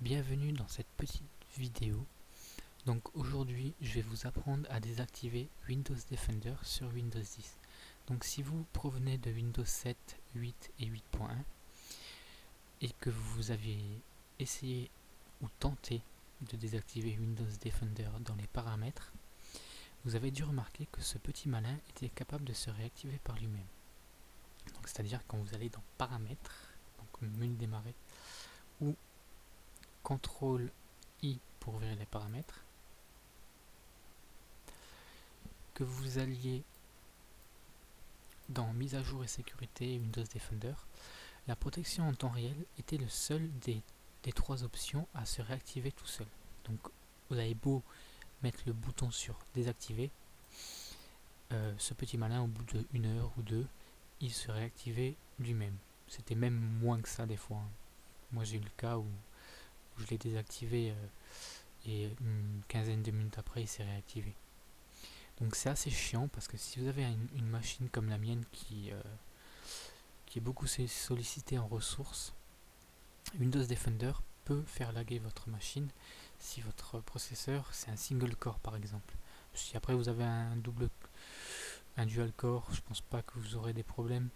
Bienvenue dans cette petite vidéo. Donc aujourd'hui je vais vous apprendre à désactiver Windows Defender sur Windows 10. Donc si vous provenez de Windows 7, 8 et 8.1 et que vous avez essayé ou tenté de désactiver Windows Defender dans les paramètres, vous avez dû remarquer que ce petit malin était capable de se réactiver par lui-même. Donc c'est-à-dire quand vous allez dans paramètres, donc menu démarrer, ou CTRL I pour ouvrir les paramètres, que vous alliez dans mise à jour et sécurité Windows Defender, la protection en temps réel était le seul des trois options à se réactiver tout seul. Donc vous avez beau mettre le bouton sur désactiver, ce petit malin au bout de 1 heure ou 2, il se réactivait lui-même. C'était même moins que ça des fois. Moi j'ai eu le cas où je l'ai désactivé et une quinzaine de minutes après il s'est réactivé. Donc c'est assez chiant parce que si vous avez une machine comme la mienne qui est beaucoup sollicitée en ressources, Windows Defender peut faire laguer votre machine si votre processeur c'est un single core par exemple. Si après vous avez un dual core, je pense pas que vous aurez des problèmes,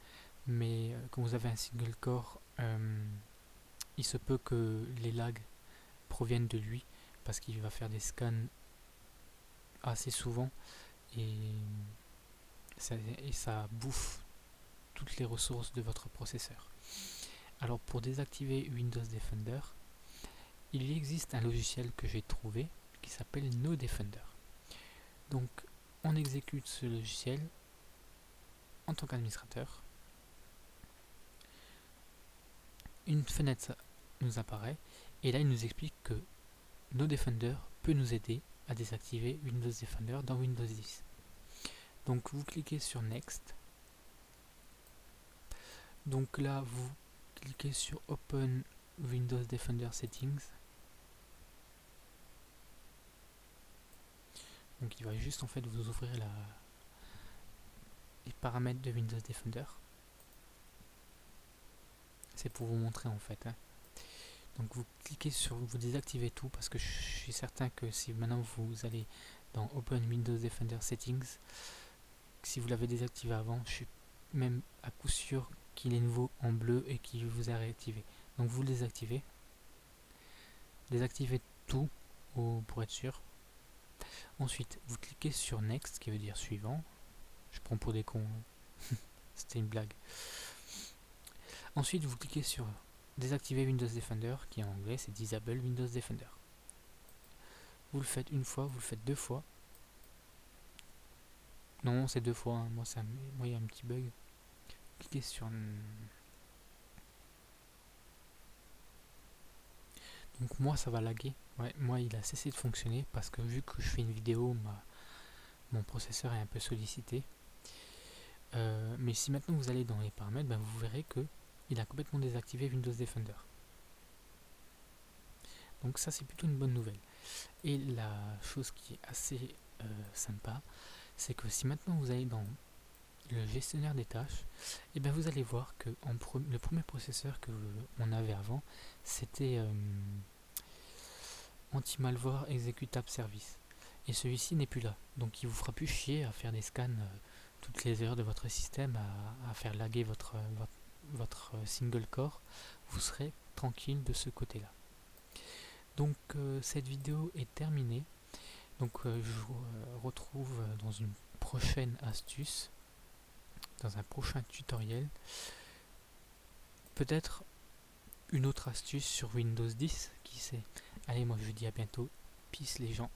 mais quand vous avez un single core, il se peut que les lags proviennent de lui parce qu'il va faire des scans assez souvent et ça bouffe toutes les ressources de votre processeur. Alors pour désactiver Windows Defender, il existe un logiciel que j'ai trouvé qui s'appelle No Defender. Donc on exécute ce logiciel en tant qu'administrateur. Une fenêtre nous apparaît et là il nous explique que No Defender peut nous aider à désactiver Windows Defender dans Windows 10. Donc vous cliquez sur Next. Donc là vous cliquez sur Open Windows Defender Settings. Donc il va juste en fait vous ouvrir les paramètres de Windows Defender. C'est pour vous montrer en fait. Donc vous cliquez sur, vous désactivez tout parce que je suis certain que si maintenant vous allez dans Open Windows Defender Settings, si vous l'avez désactivé avant, je suis même à coup sûr qu'il est nouveau en bleu et qu'il vous a réactivé. Donc vous le désactivez. Désactivez tout pour être sûr. Ensuite vous cliquez sur Next qui veut dire suivant. Je prends pour des cons. C'était une blague. Ensuite vous cliquez sur désactiver Windows Defender qui en anglais c'est Disable Windows Defender. Vous le faites une fois, vous le faites deux fois. Non, c'est deux fois, hein. Moi il y a un petit bug. Cliquez sur... Donc moi ça va laguer. Ouais, moi il a cessé de fonctionner parce que vu que je fais une vidéo, mon processeur est un peu sollicité. Mais si maintenant vous allez dans les paramètres, vous verrez que il a complètement désactivé Windows Defender. Donc ça c'est plutôt une bonne nouvelle. Et la chose qui est assez sympa, c'est que si maintenant vous allez dans le gestionnaire des tâches, et vous allez voir que le premier processeur que on avait avant, c'était anti-malware exécutable service. Et celui-ci n'est plus là. Donc il vous fera plus chier à faire des scans toutes les heures de votre système, à faire laguer votre single core. Vous serez tranquille de ce côté-là. Donc cette vidéo est terminée. Donc je vous retrouve dans une prochaine astuce, dans un prochain tutoriel. Peut-être une autre astuce sur Windows 10, qui sait. Allez, moi je vous dis à bientôt. Peace les gens.